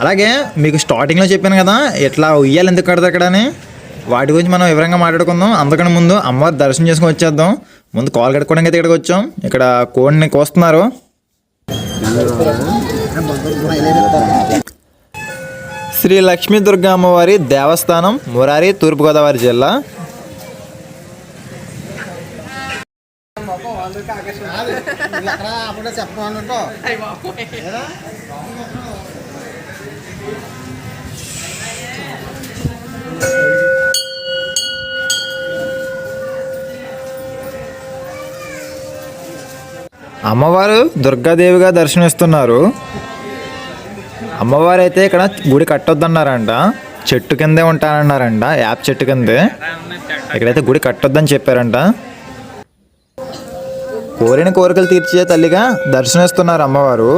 అలాగే మీకు స్టార్టింగ్లో చెప్పాను కదా ఇట్లా ఉయ్యాలు ఎందుకు కడతారు అక్కడ అని, వాటి గురించి మనం వివరంగా మాట్లాడుకుందాం. అందుకని ముందు అమ్మవారి దర్శనం చేసుకొని వచ్చేద్దాం. ముందు కాలు కట్టుకోవడానికి అయితే ఇక్కడికి వచ్చాం. ఇక్కడ కోడిని కోస్తున్నారు. శ్రీ లక్ష్మీ దుర్గా అమ్మవారి దేవస్థానం, మురారి, తూర్పుగోదావరి జిల్లా. అమ్మవారు దుర్గాదేవిగా దర్శనమిస్తున్నారు. అమ్మవారు అయితే ఇక్కడ గుడి కట్టొద్దన్నారంట, చెట్టు కిందే ఉంటానన్నారంట, యాప్ చెట్టు కిందే. ఇక్కడైతే గుడి కట్టొద్దని చెప్పారంట. కోరిన కోరికలు తీర్చే తల్లిగా దర్శనమిస్తున్నారు అమ్మవారు.